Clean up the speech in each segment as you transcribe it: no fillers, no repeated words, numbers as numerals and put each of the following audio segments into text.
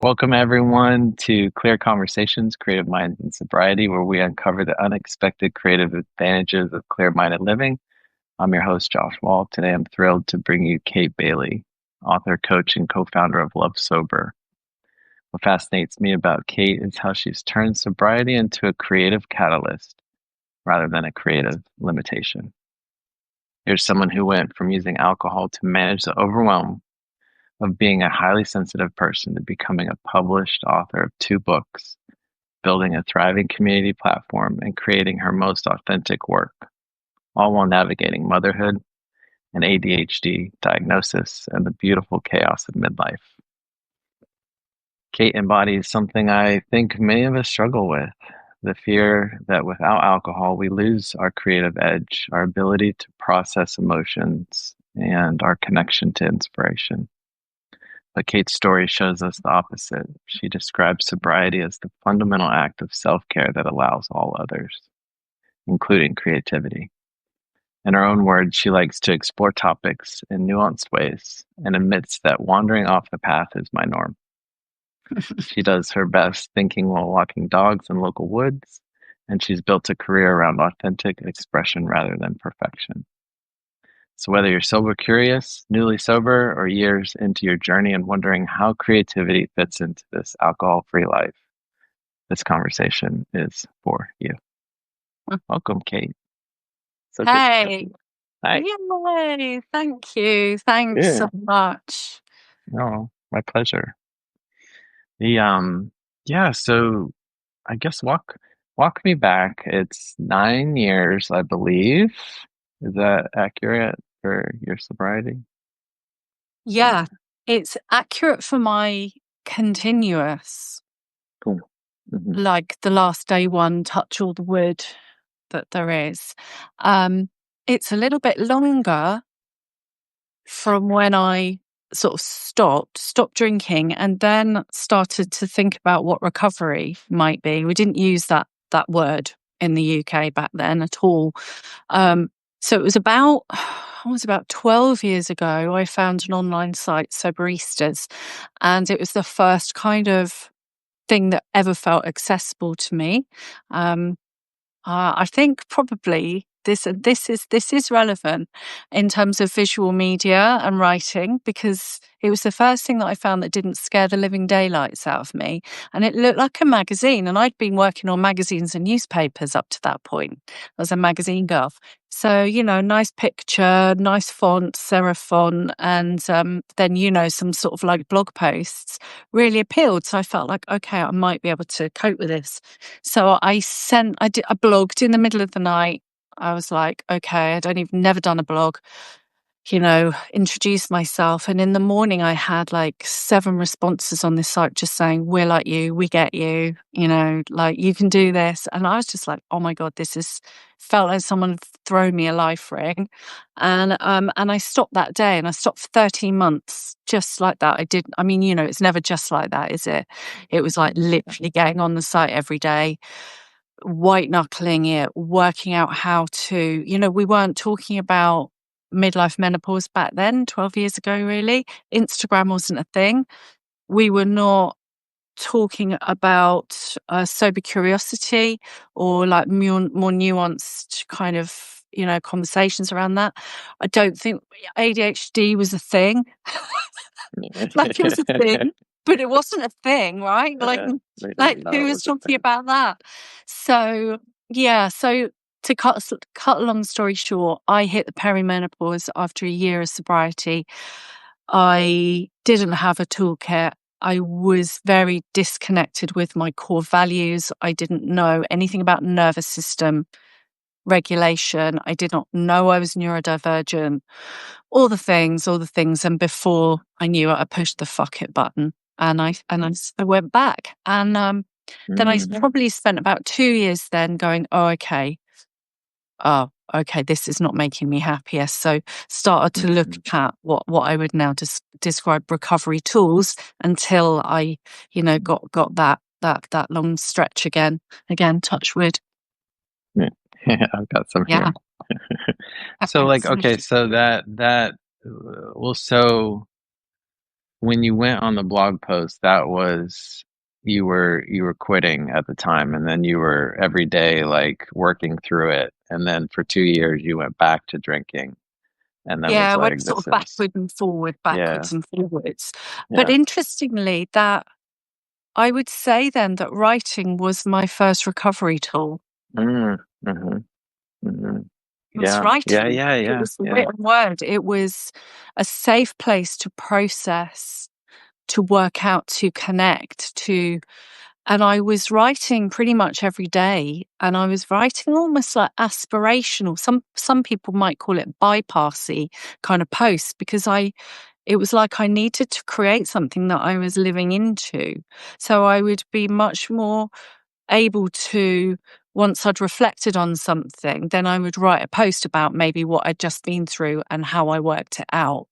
Welcome, everyone, to Clear Conversations, Creative Minds and Sobriety, where we uncover the unexpected creative advantages of clear minded living. I'm your host, Josh Wall. Today, I'm thrilled to bring you Kate Baily, author, coach, and co founder of Love Sober. What fascinates me about Kate is how she's turned sobriety into a creative catalyst rather than a creative limitation. Here's someone who went from using alcohol to manage the overwhelm of being a highly sensitive person to becoming a published author of 2 books, building a thriving community platform, and creating her most authentic work, all while navigating motherhood, an ADHD diagnosis, and the beautiful chaos of midlife. Kate embodies something I think many of us struggle with: the fear that without alcohol, we lose our creative edge, our ability to process emotions, and our connection to inspiration. But Kate's story shows us the opposite. She describes sobriety as the fundamental act of self care that allows all others, including creativity. In her own words, she likes to explore topics in nuanced ways and admits that wandering off the path is my norm. She does her best thinking while walking dogs in local woods, and she's built a career around authentic expression rather than perfection. So, whether you're sober curious, newly sober, or years into your journey and wondering how creativity fits into this alcohol free life, this conversation is for you. Welcome, Kate. So good to have Hey, you. Hi. yay, thank you. Thanks Yeah. so much. No, my pleasure. The yeah, so I guess walk me back. It's 9 years, I believe. Is that accurate for your sobriety? Yeah, it's accurate for my continuous, Cool. Hmm. like the last day one, touch all the wood that there is. Um, it's a little bit longer from when I sort of stopped drinking, and then started to think about what recovery might be. We didn't use that word in the UK back then at all. So it was about, it was about 12 years ago, I found an online site, Soberistas, and it was the first kind of thing that ever felt accessible to me. Um, I think probably this is relevant in terms of visual media and writing, because it was the first thing that I found that didn't scare the living daylights out of me, and it looked like a magazine. And I'd been working on magazines and newspapers up to that point. I was a magazine girl, so nice picture, nice font, serif font, and then some sort of like blog posts really appealed. So I felt like, okay, I might be able to cope with this. So I blogged in the middle of the night. I was like, okay, never done a blog, introduced myself. And in the morning, I had like 7 responses on this site just saying, we're like you, we get you, like you can do this. And I was just like, oh my God, felt like someone had thrown me a life ring. And I stopped that day, and I stopped for 13 months just like that. It's never just like that, is it? It was like literally getting on the site every day, white knuckling it, working out how to, we weren't talking about midlife menopause back then, 12 years ago, really. Instagram wasn't a thing. We were not talking about sober curiosity or like more nuanced kind of, conversations around that. I don't think ADHD was a thing. Like it was a thing, but it wasn't a thing, right? Like, They like didn't know who it was was a talking thing. about that? So yeah, so to cut a long story short, I hit the perimenopause after a year of sobriety. I didn't have a toolkit. I was very disconnected with my core values. I didn't know anything about nervous system regulation. I did not know I was neurodivergent. All the things. And before I knew it, I pushed the fuck it button, and I went back. And then I Mm, probably spent about 2 years then going, oh, okay, this is not making me happier. So started to look mhm. at what I would now describe recovery tools, until I, got that long stretch again, touch wood. Yeah, I've got some Yeah. here. So, like, okay, so that well, so when you went on the blog post, that was you were quitting at the time, and then you were every day like working through it, and then for 2 years you went back to drinking, and then Yeah, was I went like, sort this of is backward and forward, yeah, backwards and forwards. But yeah. interestingly, that I would say then that writing was my first recovery tool. Mm, hmm, hmm. It was Yeah, yeah, writing. yeah, It yeah, was the yeah, written word. It was a safe place to process, to work out, to connect, to and I was writing pretty much every day, and I was writing almost like aspirational. Some people might call it bypassy kind of posts because I it was like I needed to create something that I was living into. So I would be much more able to, once I'd reflected on something, then I would write a post about maybe what I'd just been through and how I worked it out.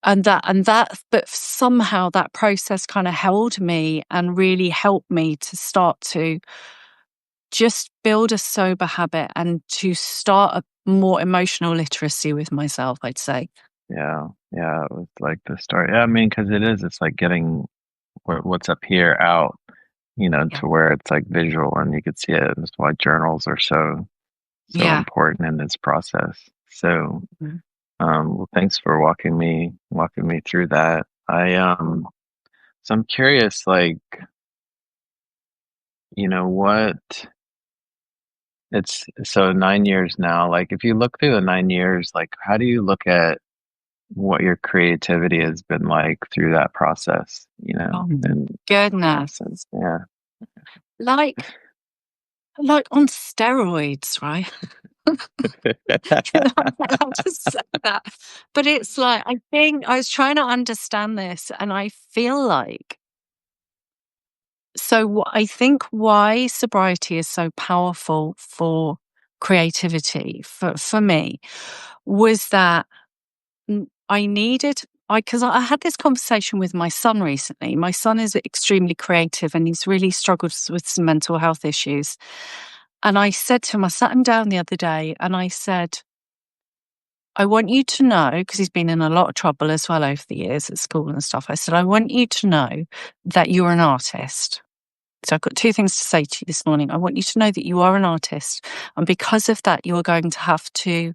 But somehow that process kind of held me and really helped me to start to just build a sober habit and to start a more emotional literacy with myself, I'd say. yeah, yeah. It was like the start. Yeah, I mean, because it is. It's like getting what's up here out, Yeah. to where it's like visual and you could see it. That's why journals are so Yeah. important in this process. So, Mhm. well, thanks for walking me through that. So I'm curious, like, what it's so 9 years now. Like, if you look through the 9 years, like, how do you look at what your creativity has been like through that process? Oh my And in a goodness. sense, yeah. Like like on steroids, right? I'm not allowed to say that. But it's like I think I was trying to understand this and I feel like I think why sobriety is so powerful for creativity for me was that I needed I because I had this conversation with my son recently. My son is extremely creative and he's really struggled with some mental health issues. And I said to him, I sat him down the other day and I said, I want you to know, because he's been in a lot of trouble as well over the years at school and stuff. I said, I want you to know that you're an artist. So I've got two things to say to you this morning. I want you to know that you are an artist. And because of that, you are going to have to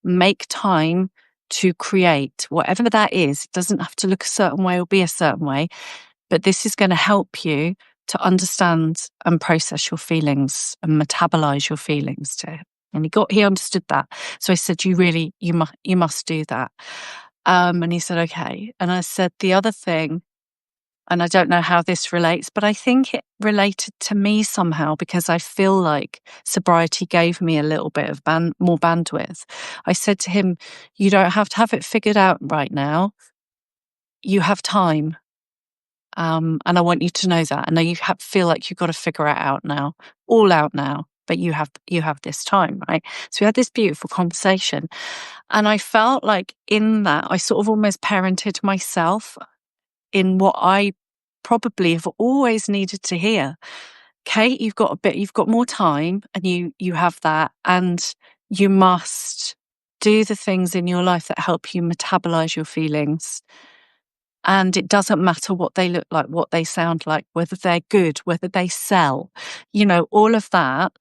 make time to create whatever that is. It doesn't have to look a certain way or be a certain way, but this is going to help you to understand and process your feelings and metabolize your feelings too. And he understood that. So I said, you must do that. And he said, okay. And I said, the other thing, and I don't know how this relates, but I think it related to me somehow because I feel like sobriety gave me a little bit of more bandwidth. I said to him, you don't have to have it figured out right now. You have time. And I want you to know that. I know feel like you've got to figure it out now, all out now, but you have this time, right? So we had this beautiful conversation, and I felt like in that I sort of almost parented myself in what I probably have always needed to hear. Kate, you've got more time, and you have that, and you must do the things in your life that help you metabolize your feelings, and it doesn't matter what they look like, what they sound like, whether they're good, whether they sell, all of that.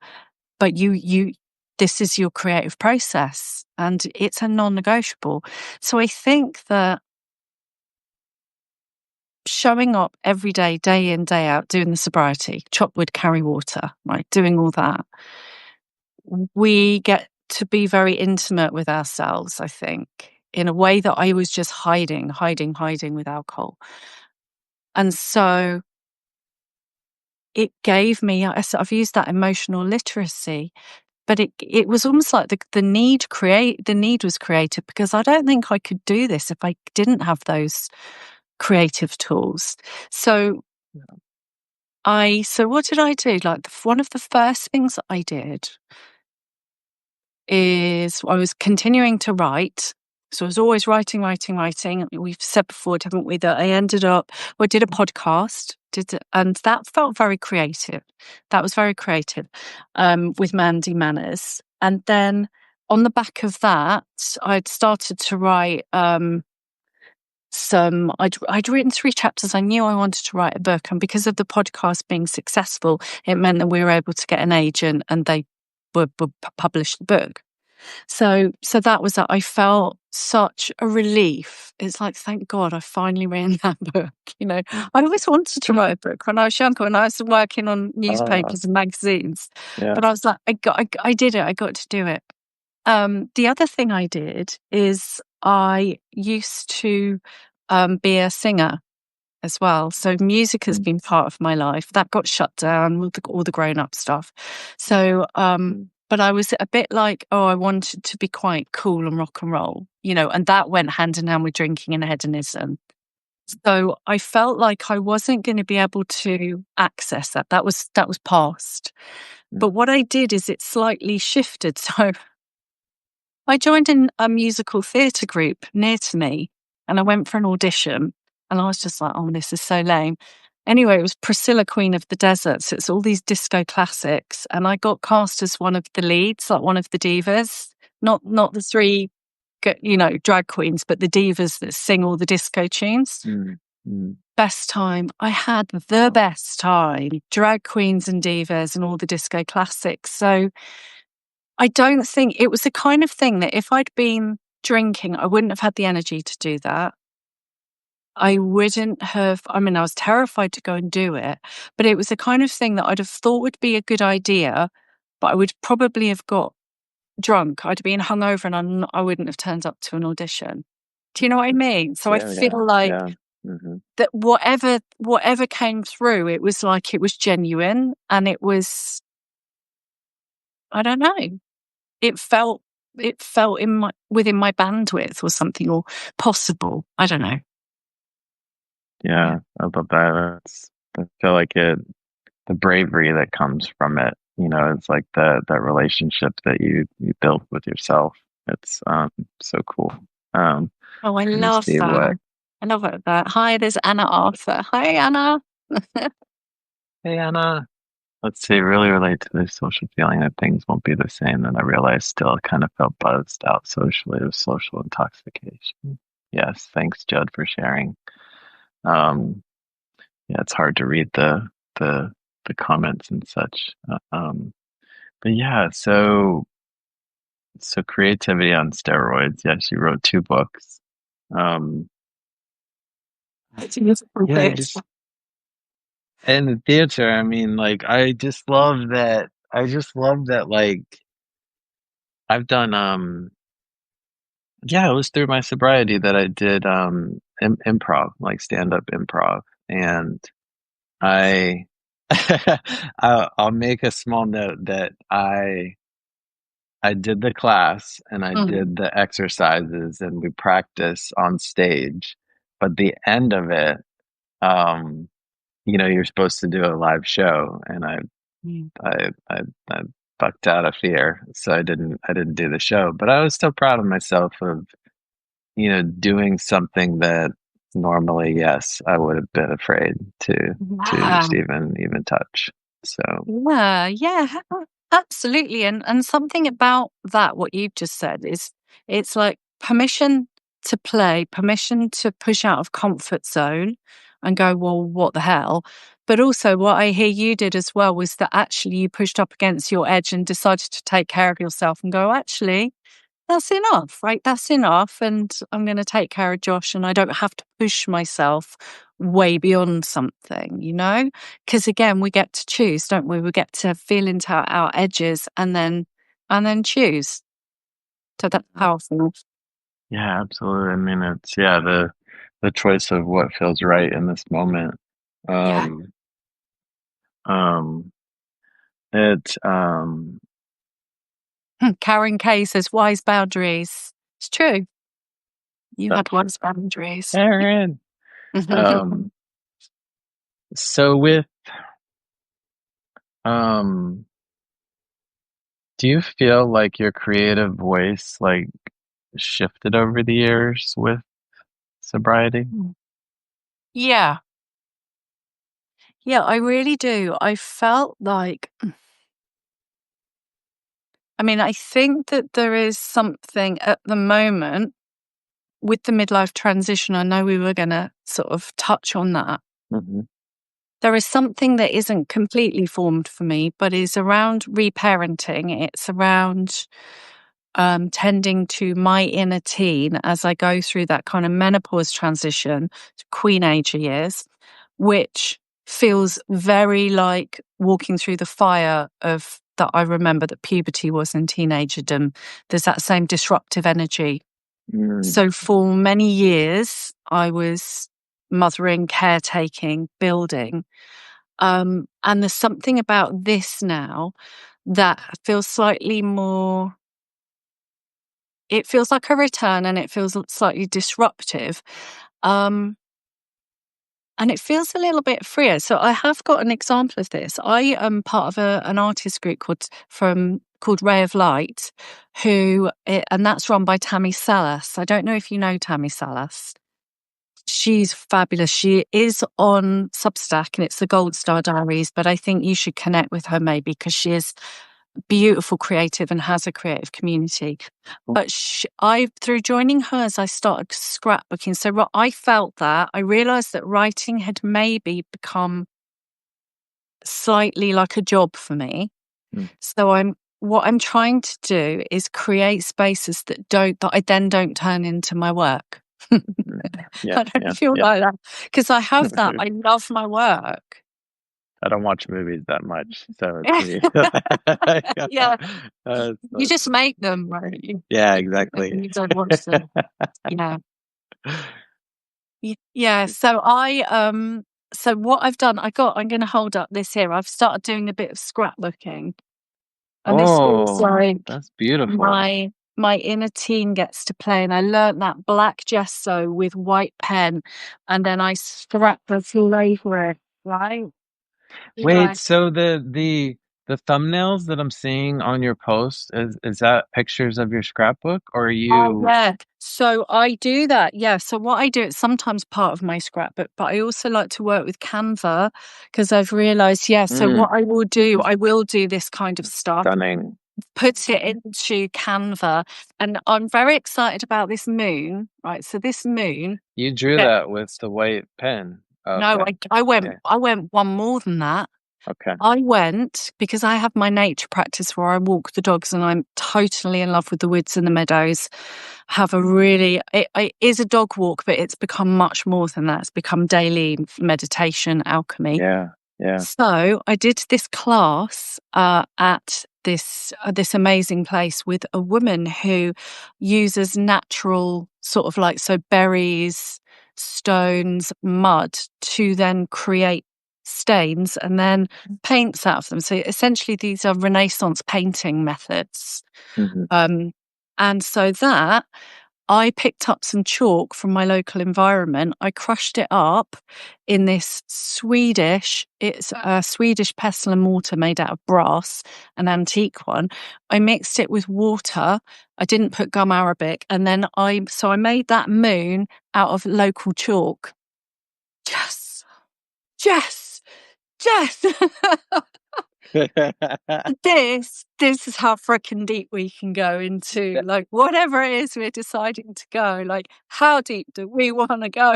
But this is your creative process and it's a non-negotiable. So I think that showing up every day in, day out, doing the sobriety, chop wood, carry water, right? Doing all that, we get to be very intimate with ourselves, I think, in a way that I was just hiding with alcohol. And so it gave me, I've used that emotional literacy, but it was almost like the need was created because I don't think I could do this if I didn't have those creative tools. So so what did I do? Like one of the first things that I did is I was continuing to write. So I was always writing. We've said before, haven't we, that I did a podcast, and that felt very creative. That was very creative, with Mandy Manners. And then on the back of that, I'd started to write, I'd written 3 chapters. I knew I wanted to write a book, and because of the podcast being successful, it meant that we were able to get an agent, and they would publish the book. So that was that. I felt such a relief. It's like, thank God I finally written that book. Mm. I always wanted to write a book when I was younger, when I was working on Uh, newspapers and magazines. yeah. But I was like, I did it. I got to do it. The other thing I did is I used to be a singer as well. So music has Mm, been part of my life. That got shut down with all the grown up stuff. So, but I was a bit like, oh, I wanted to be quite cool and rock and roll, and that went hand in hand with drinking and hedonism. So I felt like I wasn't going to be able to access that. That was past. mm, But what I did is it slightly shifted. So I joined in a musical theatre group near to me, and I went for an audition, and I was just like, oh, this is so lame. Anyway, it was Priscilla, Queen of the Desert. So it's all these disco classics. And I got cast as one of the leads, like one of the divas, not the three, drag queens, but the divas that sing all the disco tunes. mm, mm. Best time. I had the Oh, best time. Drag queens and divas and all the disco classics. So I don't think it was the kind of thing that if I'd been drinking, I wouldn't have had the energy to do that. I wouldn't have, I mean, I was terrified to go and do it, but it was the kind of thing that I'd have thought would be a good idea, but I would probably have got drunk. I'd have been hungover and I wouldn't have turned up to an audition. Do you know what I mean? So I yeah, yeah, feel like yeah. Hmm. that whatever came through, it was like it was genuine, and it was, I don't know. It felt in my within my bandwidth or something, or possible. I don't know. Yeah. Yeah, I love that. I feel like the bravery that comes from it, it's like that relationship that you build with yourself. It's so cool. Um, Oh, I let me love see what. that. I love that. Hi, there's Anna Arthur. Hi, Anna. Hey, Anna. Let's see, really relate to the social feeling that things won't be the same. And I realized still kind of felt buzzed out socially with social intoxication. Yes, thanks, Judd, for sharing. Um, yeah, it's hard to read the the comments and such. But yeah, so creativity on steroids. Yeah, she wrote 2 books. Um, It's a beautiful yeah, bit. just and the theater. I mean, like, I just love that. I just love that. Like, I've done. Yeah, it was through my sobriety that I did improv, like stand-up improv, and I. I'll make a small note that I did the class and I Mm, did the exercises and we practice on stage. But the end of it, um, you're supposed to do a live show, and mm. I, I, I bucked out of fear, so I didn't do the show. But I was still proud of myself of, doing something that normally, yes, I would have been afraid to Yeah. just even touch. So Yeah, absolutely. And something about that, what you've just said, is it's like permission to play, permission to push out of comfort zone and go, well, what the hell? But also, what I hear you did as well was that actually you pushed up against your edge and decided to take care of yourself and go, actually, that's enough, right? That's enough. And I'm going to take care of Josh, and I don't have to push myself way beyond something, Because again, we get to choose, don't we? We get to feel into our edges and then choose. So that's powerful. yeah, absolutely. I mean, it's yeah, the choice of what feels right in this moment. Yeah. Um, um, it Karen Kay says wise boundaries. It's true. You uh, had wise boundaries. Aaron. Um, so with um, do you feel like your creative voice like shifted over the years with sobriety? Yeah. Yeah, I really do. I felt like, I mean, I think that there is something at the moment. with the midlife transition, I know we were going to sort of touch on that. Hmm. There is something that isn't completely formed for me, but is around reparenting. It's around tending to my inner teen as I go through that kind of menopause transition to queenager years, which feels very like walking through the fire of that I remember that puberty was in teenagerdom. There's that same disruptive energy. Mm. So for many years, I was mothering, caretaking, building. And there's something about this now that feels slightly more, it feels like a return and it feels slightly disruptive. Um, and it feels a little bit freer. So I have got an example of this. I am part of an artist group called Ray of Light, and that's run by Tammy Salas. I don't know if you know Tammy Salas. She's fabulous. She is on Substack and it's the Gold Star Diaries, but I think you should connect with her maybe because she is beautiful creative and has a creative community. But through joining hers, I started scrapbooking. So I felt that I realized that writing had maybe become slightly like a job for me. Mm. So what I'm trying to do is create spaces that I then don't turn into my work. I Mhm. Yeah, don't yeah, feel yeah. like that because I have that. I love my work. I don't watch movies that much, so it's me. Yeah. Yeah, you So just make them, right? yeah, And exactly. you don't watch them. Yeah. Yeah. So what I've done, I'm going to hold up this here. I've started doing a bit of scrapbooking, and this feels Oh, like that's beautiful. my inner teen gets to play. And I learnt that black gesso with white pen, and then I scrapbook over it, right? Wait, Right. so the thumbnails that I'm seeing on your post is that pictures of your scrapbook or are Oh, you yeah. So I do that. Yeah. So what I do, it's sometimes part of my scrapbook, but I also like to work with Canva because I've realized, yeah. So mm, what I will do, I will do this kind of stuff, stunning? put it into Canva. And I'm very excited about this moon, right? So this moon, You drew yeah. that with the white pen. No, Okay. Yeah. I went one more than that. Okay. I went because I have my nature practice where I walk the dogs and I'm totally in love with the woods and the meadows. Have a really, it is a dog walk, but it's become much more than that. It's become daily meditation, alchemy. Yeah. Yeah. So I did this class at this amazing place with a woman who uses natural sort of like so berries, stones, mud to then create stains and then paints out of them. So essentially, these are Renaissance painting methods. Hmm. Um, and so that I picked up some chalk from my local environment. I crushed it up in this it's a Swedish pestle and mortar made out of brass, an antique one. I mixed it with water. I didn't put gum arabic. And then I made that moon out of local chalk. Yes, yes, yes. This is how freaking deep we can go into like whatever it is we're deciding to go. Like, how deep do we want to go?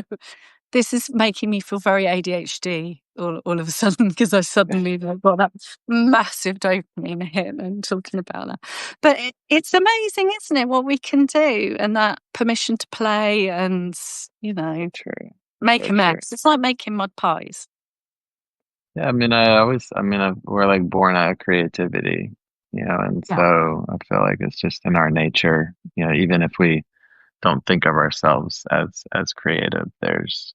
This is making me feel very ADHD all of a sudden because I suddenly like, got that massive dopamine hit and talking about that. But it's amazing, isn't it, what we can do and that permission to play and, True. make So a true. mess. It's like making mud pies. Yeah, we're like born out of creativity, and Yeah. so I feel like it's just in our nature, even if we don't think of ourselves as creative, there's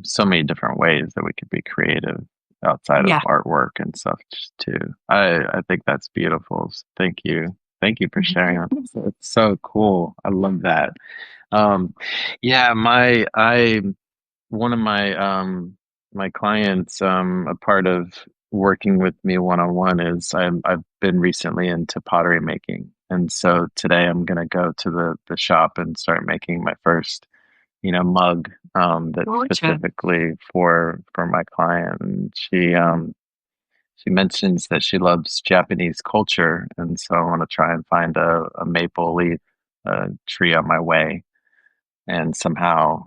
so many different ways that we could be creative outside of Yeah. artwork and stuff too. I think that's beautiful. So thank you for sharing that. It's so cool. I love that. Um, yeah, my I one of my clients, a part of working with me one on one is I've been recently into pottery making, and so today I'm gonna go to the shop and start making my first mug that's Gorgeous. specifically for my client. And she mentions that she loves Japanese culture, and so I want to try and find a maple leaf tree on my way. and somehow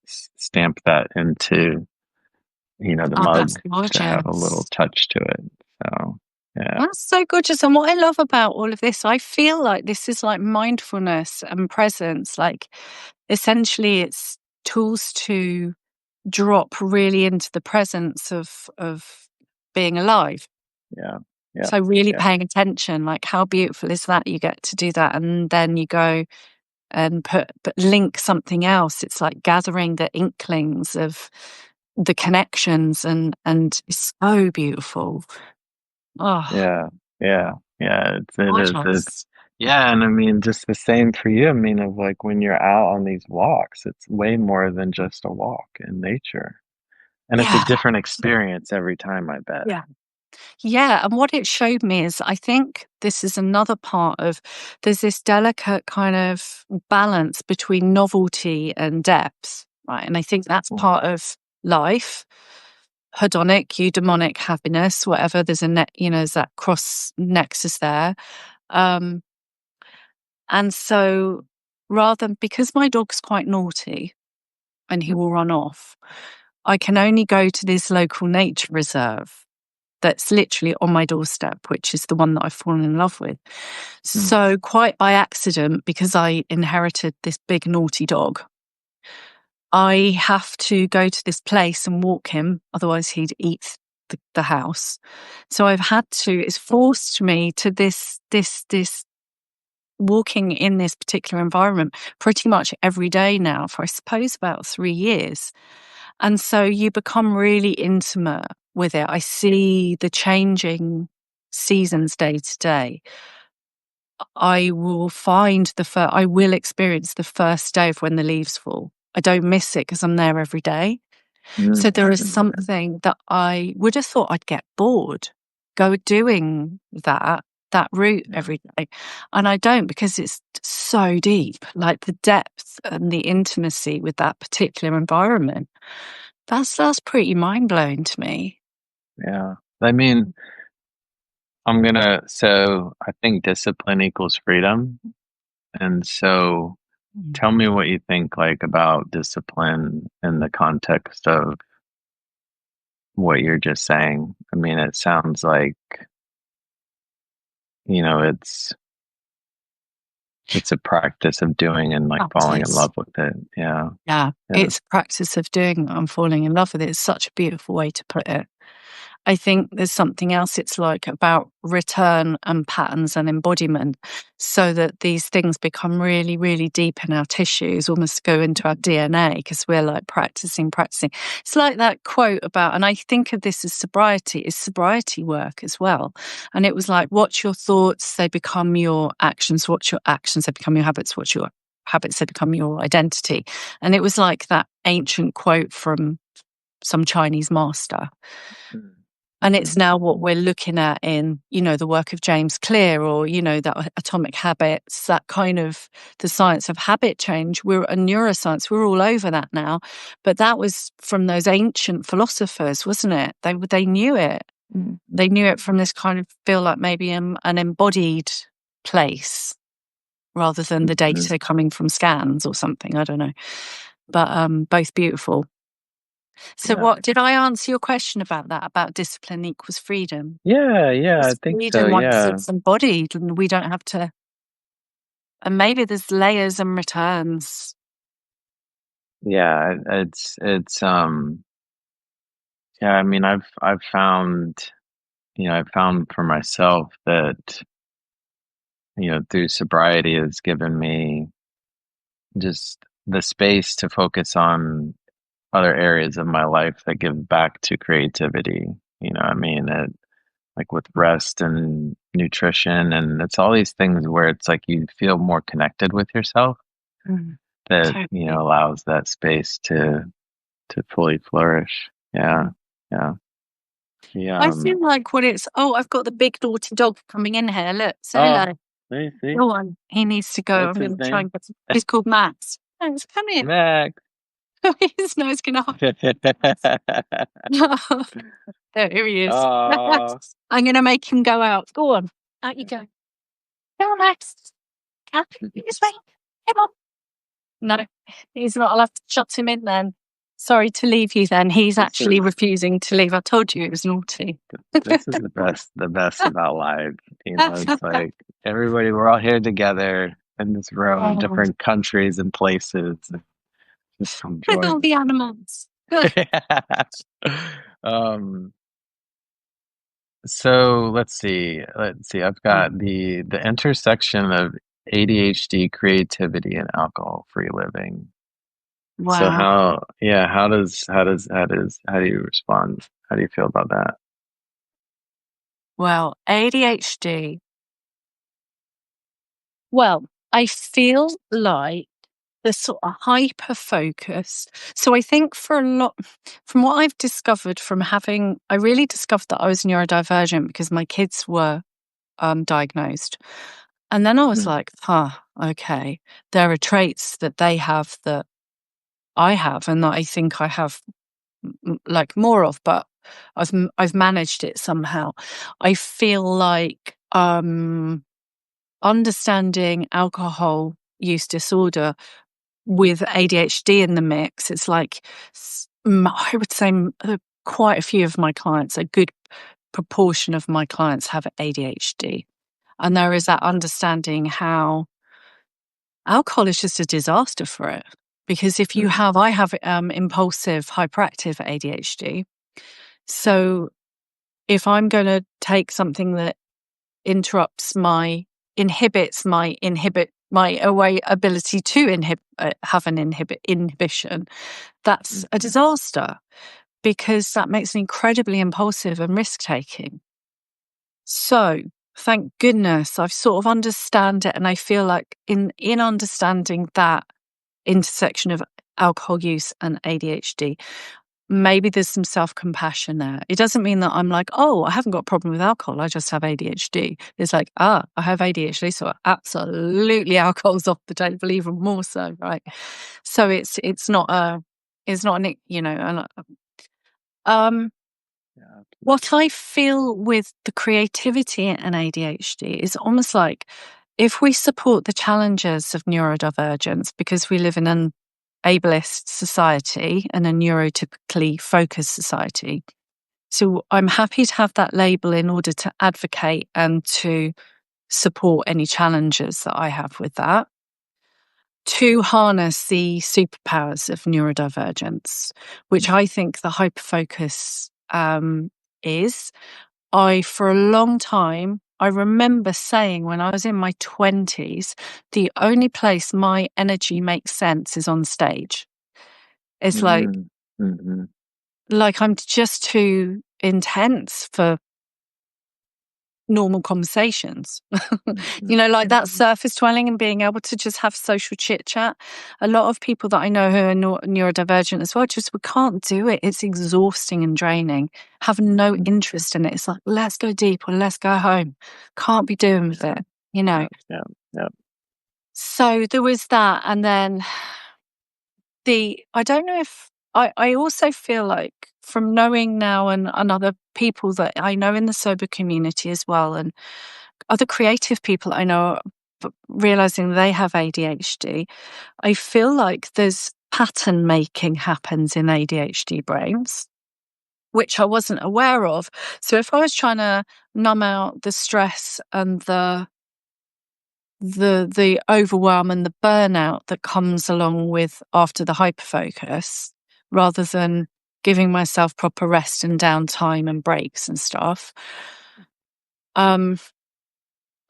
stamp that into, the Oh, mug that's to have a little gorgeous. touch to it. So, yeah, That's so gorgeous. And what I love about all of this, I feel like this is like mindfulness and presence. Like essentially it's tools to drop really into the presence of being alive. yeah, yeah, So really yeah, paying attention, like how beautiful is that you get to do that. And then you go and but link something else. It's like gathering the inklings of the connections and it's so beautiful. Oh, yeah, yeah, yeah. It is. gorgeous. It's yeah, and I mean, just the same for you. I mean, of like when you're out on these walks, it's way more than just a walk in nature, and it's a Yeah. different experience every time, I bet. Yeah. Yeah, and what it showed me is I think this is another part of there's this delicate kind of balance between novelty and depth, right? And I think that's Mm, part of life, hedonic, eudaimonic happiness, whatever. There's a there's that cross nexus there. Um, and so rather because my dog's quite naughty and he will run off, I can only go to this local nature reserve that's literally on my doorstep, which is the one that I've fallen in love with. mm, So, quite by accident, because I inherited this big naughty dog, I have to go to this place and walk him, otherwise, he'd eat the house. So, I've had to, it's forced me to this walking in this particular environment pretty much every day now for, I suppose, about 3 years. And so you become really intimate with it. I see the changing seasons day to day. I will find I will experience the first day of when the leaves fall. I don't miss it because I'm there every day. mm, So there is mm, something that I would have thought I'd get bored go doing that route yeah, every day. And I don't because it's so deep, like the depth and the intimacy with that particular environment. That's pretty mind blowing to me. yeah. I mean, so I think discipline equals freedom. And so Mm. tell me what you think like about discipline in the context of what you're just saying. I mean, it sounds like, it's a practice of doing and like falling in Practice. love with it. Yeah. Yeah, Yeah. it's a practice of doing that and falling in love with it. It's such a beautiful way to put it. I think there's something else it's like about return and patterns and embodiment so that these things become really, really deep in our tissues, almost go into our DNA because we're like practicing, practicing. It's like that quote about, and I think of this as sobriety, is sobriety work as well. And it was like, watch your thoughts, they become your actions. Watch your actions, they become your habits. Watch your habits, they become your identity. And it was like that ancient quote from some Chinese master. Mm, And mhm, it's now what we're looking at in, the work of James Clear or, that atomic habits, that kind of the science of habit change. We're a neuroscience. We're all over that now. But that was from those ancient philosophers, wasn't it? They knew it. They knew it from this kind of feel like maybe an embodied place rather than the mhm. data coming from scans or something. I don't know. But both beautiful. So Yeah. what did I answer your question about that, about discipline equals freedom? Yeah. Yeah. I It's think so. freedom once Yeah. it's embodied and we don't have to, and maybe there's layers and returns. Yeah. Yeah. I mean, I've found for myself that, through sobriety has given me just the space to focus on other areas of my life that give back to creativity. I mean, like with rest and nutrition, and it's all these things where it's like you feel more connected with yourself Mm, that, totally. allows that space to fully flourish. Yeah. Mm. Yeah. Yeah. I feel like I've got the big naughty dog coming in here. Look, say Oh, hello. see, Go on. He needs to go. what's I'm his going to try name? and get some. He's called Max. Max, come here. Max. His nose going to There, here he is. Oh, I'm going to make him go out. Go on. Out you go. Come on, Max. Come this way. Come on. No, he's not. I'll have to shut him in then. Sorry to leave you then. He's This actually is refusing to leave. I told you it was naughty. this is the best about life. It's like everybody, we're all here together in this room, Oh, different countries and places. Just with enjoy all the animals. it. Um, so let's see. Let's see. I've got the intersection of ADHD, creativity, and alcohol-free living. So Wow. how do you respond? How do you feel about that? Well, ADHD. Well, I feel like the sort of hyper focus. So I think for a lot, from what I've discovered from having, I really discovered that I was neurodivergent because my kids were diagnosed. And then I was Mm, like, okay, there are traits that they have that I have and that I think I have like more of, but I've managed it somehow. I feel like understanding alcohol use disorder with ADHD in the mix, it's like I would say quite a few of my clients, a good proportion of my clients have ADHD. And there is that understanding how alcohol is just a disaster for it. Because if you mm, have, I have impulsive hyperactive ADHD. So if I'm going to take something that interrupts inhibit my away ability to have an inhibition, that's a mhm, disaster because that makes me incredibly impulsive and risk taking. So thank goodness I've sort of understand it, and I feel like in understanding that intersection of alcohol use and ADHD, maybe there's some self-compassion there. It doesn't mean that I'm like, oh, I haven't got a problem with alcohol, I just have ADHD. It's like, I have ADHD, so absolutely alcohol's off the table, even more so, right? So it's not an, um yeah. what I feel with the creativity and ADHD is almost like if we support the challenges of neurodivergence, because we live in an ableist society and a neurotypically focused society. So I'm happy to have that label in order to advocate and to support any challenges that I have with that. To harness the superpowers of neurodivergence, which I think the hyperfocus is. For a long time, I remember saying when I was in my 20s, the only place my energy makes sense is on stage. It's Mm, mhm, like I'm just too intense for normal conversations. mhm, Like that mhm, surface dwelling and being able to just have social chit chat. A lot of people that I know who are neurodivergent as well, just we can't do it. It's exhausting and draining. Have no mhm. interest in it. It's like, let's go deep or let's go home. Can't be doing with Yeah, it, you know. yeah, yeah, yeah. So there was that. And then I don't know if I also feel like from knowing now and other people that I know in the sober community as well, and other creative people I know, realizing they have ADHD, I feel like there's pattern making happens in ADHD brains, which I wasn't aware of. So if I was trying to numb out the stress and the overwhelm and the burnout that comes along with after the hyperfocus, rather than giving myself proper rest and downtime and breaks and stuff, um,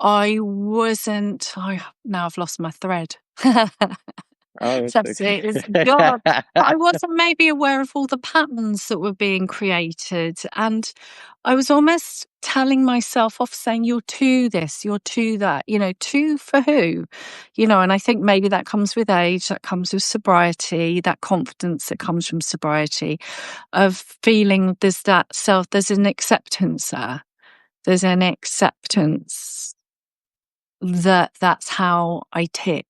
I wasn't. Now I've lost my thread. Oh, it's That's okay. it. It's God. But I wasn't maybe aware of all the patterns that were being created. And I was almost telling myself off saying, you're to this, you're to that, to for who? And I think maybe that comes with age, that comes with sobriety, that confidence that comes from sobriety, of feeling there's an acceptance there. There's an acceptance that that's how I tick.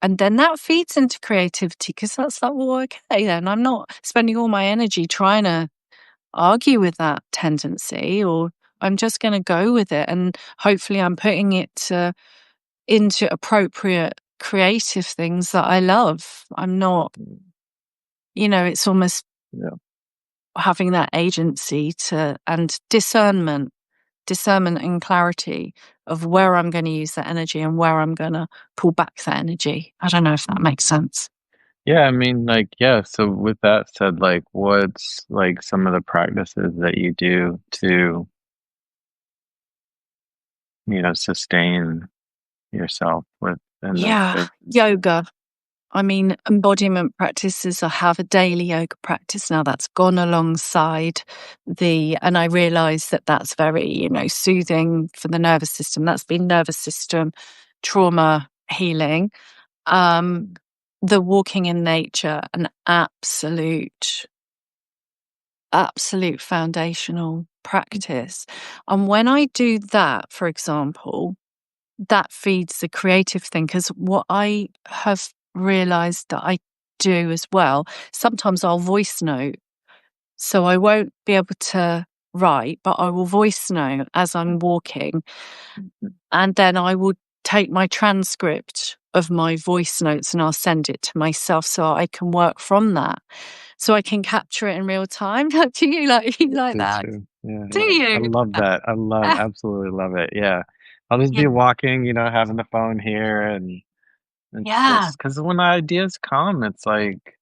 And then that feeds into creativity because that's like, well, okay, then I'm not spending all my energy trying to argue with that tendency, or I'm just going to go with it. And hopefully I'm putting it into appropriate creative things that I love. I'm not, it's almost Yeah. having that agency to and discernment and clarity of where I'm going to use that energy and where I'm going to pull back that energy. I don't know if that makes sense. Yeah, I mean, like, yeah, so with that said, like, what's like some of the practices that you do to, sustain yourself within those Yeah, spaces? yoga. I mean, embodiment practices. I have a daily yoga practice now that's gone alongside and I realize that that's very, soothing for the nervous system. That's been nervous system trauma healing. Um, the walking in nature, an absolute foundational practice. And when I do that, for example, that feeds the creative thing. Because what I have realized that I do as well, sometimes I'll voice note. So I won't be able to write, but I will voice note as I'm walking. And then I will take my transcript of my voice notes and I'll send it to myself so I can work from that. So I can capture it in real time. Do you like Too that? true. Yeah. Do I you? love that. Absolutely love it. Yeah. I'll just Yeah. be walking, having the phone here, and it's Yeah. just because when the ideas come, it's like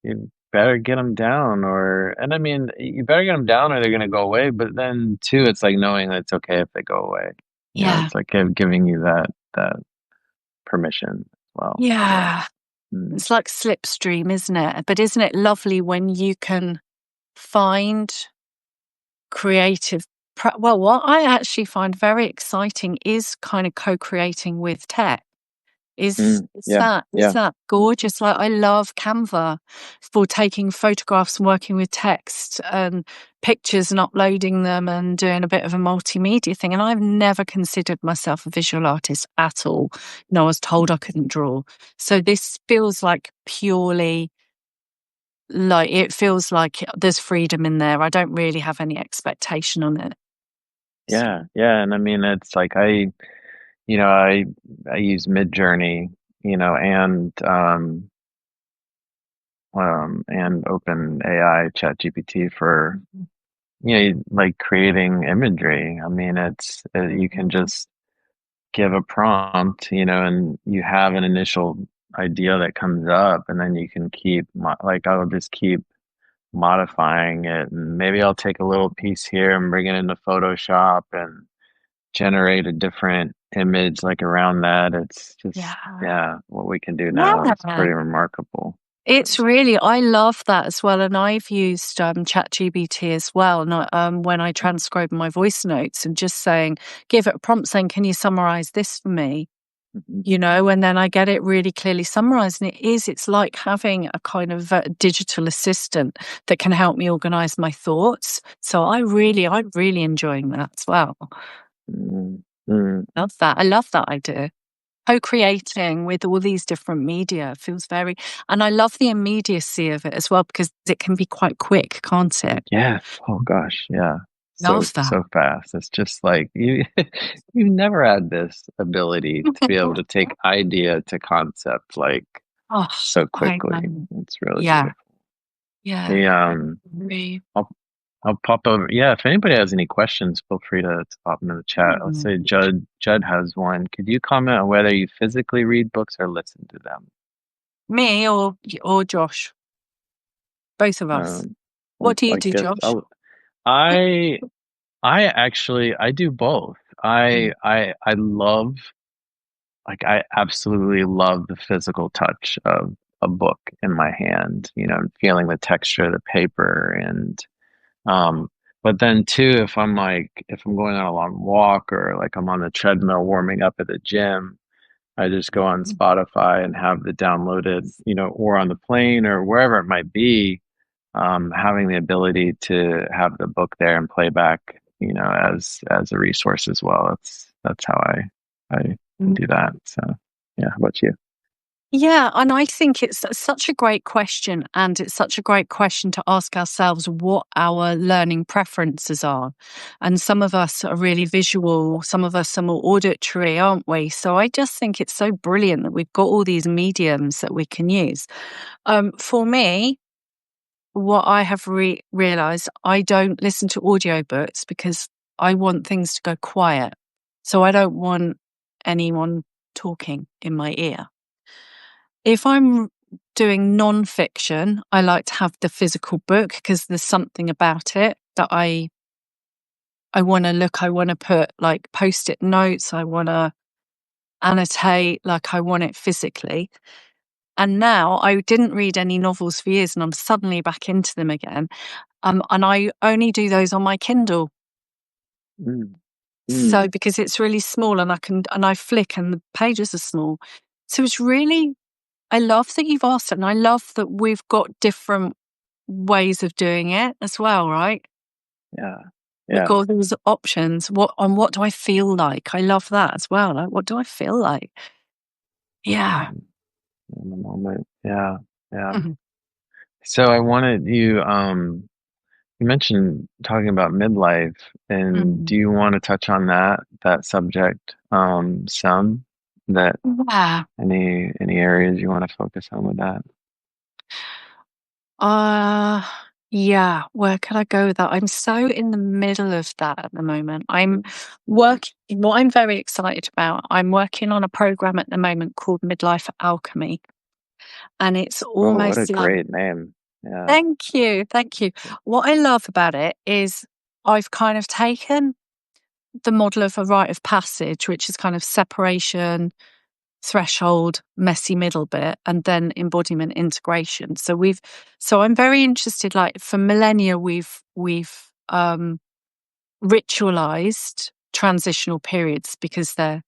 you better get them down, and I mean, you better get them down or they're gonna go away. But then too, it's like knowing that it's okay if they go away. Yeah. It's like giving you that permission as well. Yeah. Yeah. Mm. It's like slipstream, isn't it? But isn't it lovely when you can find creative well, what I actually find very exciting is kind of co-creating with tech. Mm. Is Yeah. that is Yeah. that gorgeous? Like, I love Canva for taking photographs and working with text and pictures and uploading them and doing a bit of a multimedia thing. And I've never considered myself a visual artist at all. No, I was told I couldn't draw. So this feels like purely like it feels like there's freedom in there. I don't really have any expectation on it. So, Yeah. Yeah. And I mean, it's like you know, I I use Midjourney, and Open AI ChatGPT for like creating imagery. I mean, you can just give a prompt, and you have an initial idea that comes up, and then you can like I'll just keep modifying it, and maybe I'll take a little piece here and bring it into Photoshop and generate a different image like around that. It's just, yeah. yeah, what we can do now is Yeah. pretty remarkable. It's really, I love that as well. And I've used ChatGPT as well. Not, when I transcribe my voice notes and just saying, give it a prompt saying, can you summarize this for me? Mhm. And then I get it really clearly summarized. And it's like having a kind of digital assistant that can help me organize my thoughts. So I'm really enjoying that as well. Mm, mm. Love that. I love that idea. Co-creating with all these different media feels very, and I love the immediacy of it as well because it can be quite quick, can't it? Yes. Oh gosh, yeah. So Love that. so fast. It's just like you never had this ability to be able to take idea to concept like Oh, so I quickly. know. It's really Yeah, beautiful. yeah. The Really. I'll I'll pop over. Yeah, if anybody has any questions, feel free to pop them in the chat. Let's Hmm. say Judd has one. Could you comment on whether you physically read books or listen to them? Me or Josh, both of us. Um, well, What do you I do, guess Josh? I I do both. Mm. I love, like, I absolutely love the physical touch of a book in my hand, and feeling the texture of the paper, and um but then too, if I'm going on a long walk, or like I'm on the treadmill warming up at the gym, I just go on Spotify and have the downloaded, or on the plane or wherever it might be, having the ability to have the book there and play back, as a resource as well. That's how I do that. So yeah, how about you? Yeah, and I think it's such a great question, and it's such a great question to ask ourselves what our learning preferences are. And some of us are really visual, some of us are more auditory, aren't we? So I just think it's so brilliant that we've got all these mediums that we can use. For me, what I have realized, I don't listen to audiobooks because I want things to go quiet. So I don't want anyone talking in my ear. If I'm doing non-fiction, I like to have the physical book because there's something about it that I want to look. I want to put like post-it notes. I want to annotate. Like I want it physically. And now I didn't read any novels for years, and I'm suddenly back into them again. And I only do those on my Kindle. Mm, So mm, because it's really small, and I flick, and the pages are small. So it's really, I love that you've asked it, and I love that we've got different ways of doing it as well, right? yeah, We've yeah. got those options. What do I feel like? I love that as well. Like, what do I feel like? Yeah. Mm, in the moment. Yeah, yeah. Mhm. So I wanted you, you mentioned talking about midlife, and Mhm. do you want to touch on that subject, some? That Yeah. any areas you want to focus on with that? Uh, yeah. Where could I go with that? I'm so in the middle of that at the moment. I'm working, what I'm very excited about, I'm working on a program at the moment called Midlife Alchemy. And it's Oh, what a almost like, great name. Yeah. thank you. Thank you. What I love about it is I've kind of taken the model of a rite of passage, which is kind of separation, threshold, messy middle bit, and then embodiment integration. So I'm very interested, like for millennia, we've ritualized transitional periods because they're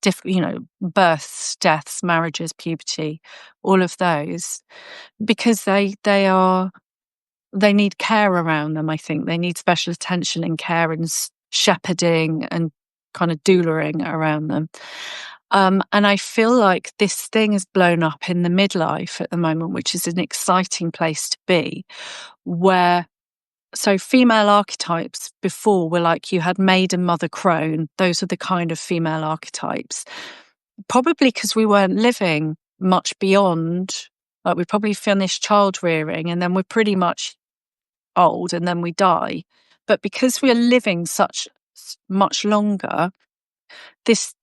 different, births, deaths, marriages, puberty, all of those, because they need care around them. I think they need special attention and care and shepherding and kind of doulaing around them. And I feel like this thing is blown up in the midlife at the moment, which is an exciting place to be. Where so female archetypes before were like you had maiden, mother, crone. Those are the kind of female archetypes. Probably because we weren't living much beyond. Like we probably finished child rearing, and then we're pretty much old and then we die. But because we're living much longer, this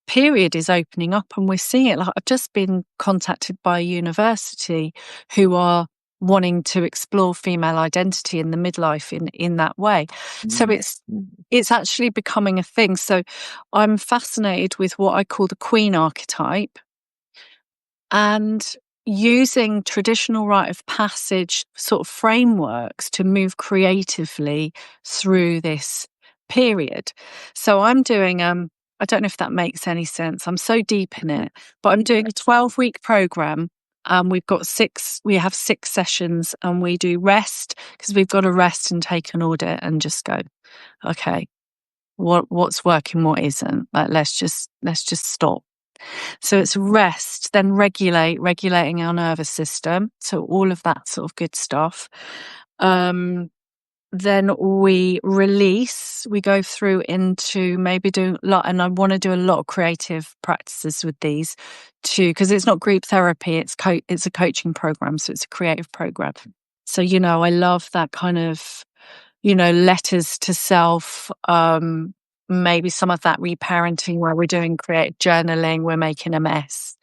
period is opening up and we're seeing it. Like I've just been contacted by a university who are wanting to explore female identity in the midlife in that way. So Mm, mm, it's actually becoming a thing. So I'm fascinated with what I call the queen archetype, and using traditional rite of passage sort of frameworks to move creatively through this period. So I'm doing I don't know if that makes any sense. I'm so deep in it, but I'm doing a 12-week program. We have 6 sessions, and we do rest because we've got to rest and take an audit and just go, okay, what's working, what isn't. Like let's just stop. So it's rest, then regulating our nervous system. So all of that sort of good stuff. Um, then we release, we go through into maybe do a lot, and I want to do a lot of creative practices with these too, because it's not group therapy, it's a coaching program, so it's a creative program. So, I love that kind of, letters to self, maybe some of that reparenting where we're doing creative journaling, we're making a mess.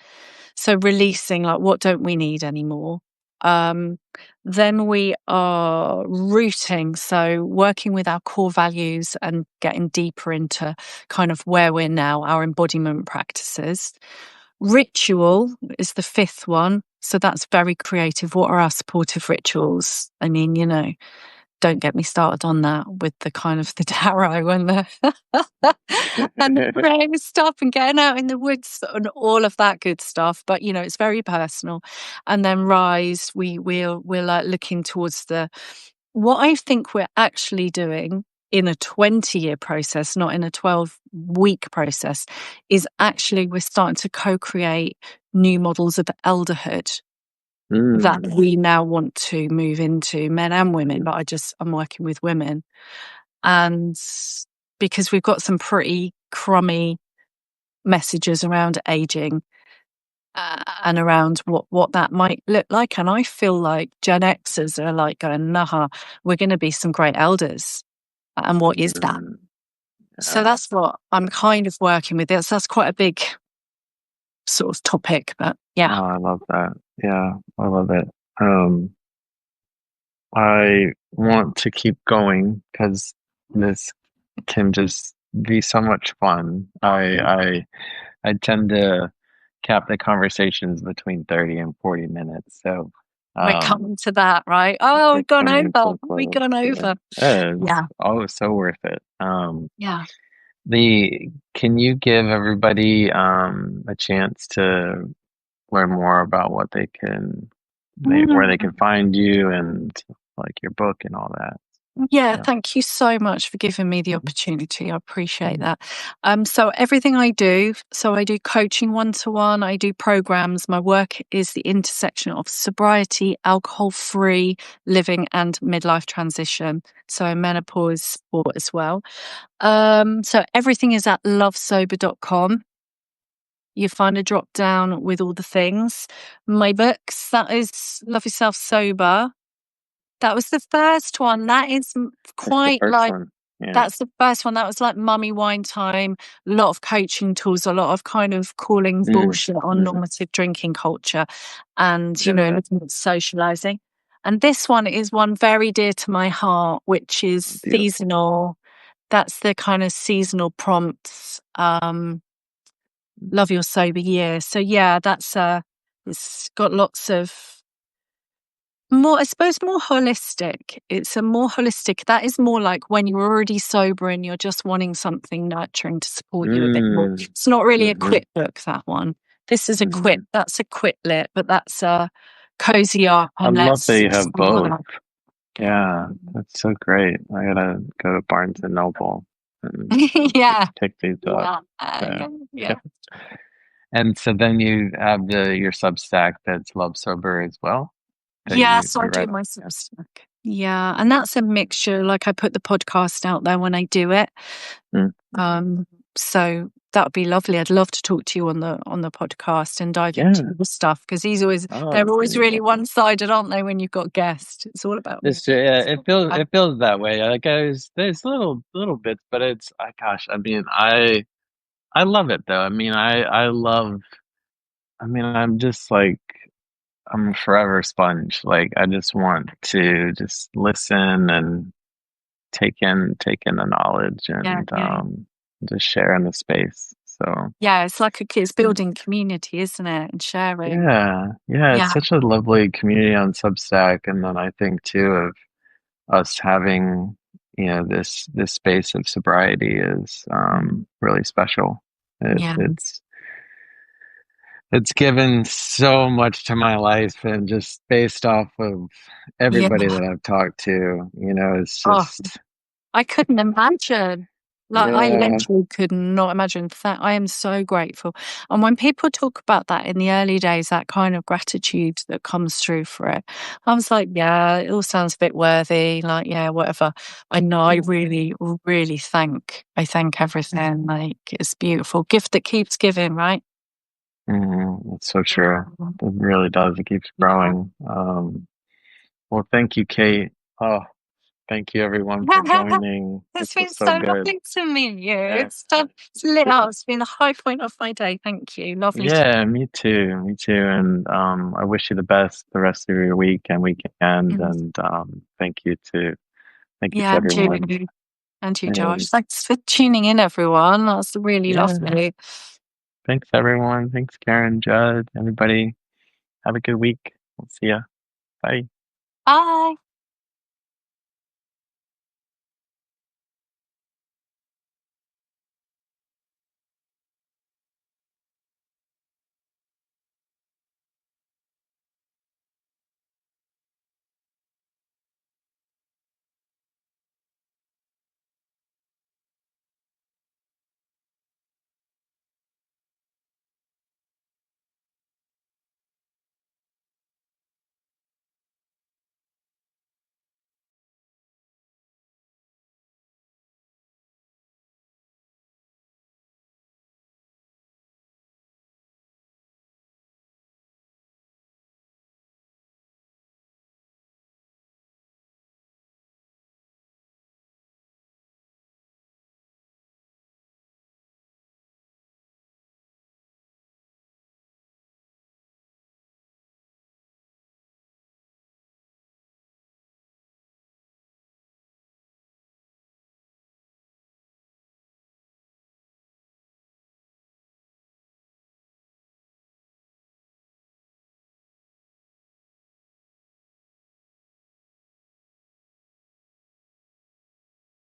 So releasing like what don't we need anymore. Um, then we are rooting, so working with our core values and getting deeper into kind of where we're now, our embodiment practices. Ritual is the fifth one. So that's very creative. What are our supportive rituals? I mean, don't get me started on that with the kind of the tarot and the and the praying stuff and getting out in the woods and all of that good stuff. But it's very personal. And then rise, we're like looking towards the what I think we're actually doing in a 20-year process, not in a 12-week process, is actually we're starting to co-create new models of elderhood that Mm. we now want to move into, men and women, but I'm working with women. And because we've got some pretty crummy messages around aging, and around what that might look like. And I feel like Gen Xers are like going, nah, we're going to be some great elders. And what is that? Mm. So Yeah. that's what I'm kind of working with. That's quite a big sort of topic, but Oh, yeah. I love that. Yeah, I love it. Um, I want to keep going because this can just be so much fun. I tend to cap the conversations between 30 and 40 minutes. So, We're um, coming to that, right? Oh, we're we've gone coming over. so We've close. gone Yeah, over. it's Yeah. always so worth it. Yeah. The Can you give everybody a chance to learn more about what where they can Mm. find you and like your book and all that? Yeah, Yeah. thank you so much for giving me the Mhm. opportunity. I appreciate Mhm. that. So everything I do, so I do coaching one-to-one, I do programs. My work is the intersection of sobriety, alcohol-free living, and midlife transition. So menopause support as well. So everything is at lovesober.com. You find a drop down with all the things. My books, that is Love Yourself Sober. That was the first one. That is That's the quite first like, one. Yeah. that's the first one. That was like mummy wine time, a lot of coaching tools, a lot of kind of calling Mm. bullshit on Mm. normative drinking culture and, Yeah. looking at socializing. And this one is one very dear to my heart, which is Beautiful. seasonal. That's the kind of seasonal prompts. Love your sober year. So yeah, it's got lots of more, I suppose, more holistic. It's a more holistic, that is more like when you're already sober and you're just wanting something nurturing to support you a bit more. Mm. It's not really a Mm-hmm. quit book, that one. This is a quit, Mm. that's a quit lit, but that's a cozy up I and love that let's you have both. explore. Yeah, that's so great. I gotta go to Barnes and Noble and Yeah. pick these up. Yeah. So, Yeah. yeah. Yeah. And so then you have your Substack that's Love Sober as well that Yeah, so I you do write. my Yeah. Substack. Yeah, and that's a mixture. Like I put the podcast out there when I do it. Mm. So that would be lovely. I'd love to talk to you on the podcast and dive into Yeah. the stuff because Oh, they're that'd be always really amazing. one-sided, aren't they, when you've got guests? It's all about me. It's true. Yeah, I, it feels that way. Like there's little bits, but it's gosh, I mean, I love it though. I mean, I love. I mean, I'm just like I'm a forever sponge. Like I just want to just listen and take in the knowledge yeah, and yeah. just share in the space. So Yeah, it's like it's yeah, building community, isn't it? And sharing. yeah, it's Yeah, such a lovely community on Substack, and then I think too of us having this space of sobriety is really special. yeah, It's given so much to my life, and just based off of yeah. everybody that I've talked to, it's Oh, just I couldn't imagine. Like, I yeah. literally could not imagine that. I am so grateful. And when people talk about that in the early days, that kind of gratitude that comes through for it, I was like, yeah, it all sounds a bit worthy. Like, yeah, whatever. I know I really, really I thank everything. Like, it's beautiful. Gift that keeps giving, right? It's so true. It really does. It keeps Yeah. growing. Well, thank you, Kate. Oh, thank you everyone for joining. It's This been was so so good. lovely to meet you. Yeah. It's lit up. It's been a high point of my day. Thank you. Lovely to. Yeah, me too. Me too. And I wish you the best the rest of your week and weekend. And thank you Yeah, to and everyone. you. And you, And Josh. Thanks for tuning in, everyone. That's really yeah, lovely. thanks everyone. Thanks, Karen, Judd, everybody. Have a good week. We'll see ya. Bye. Bye.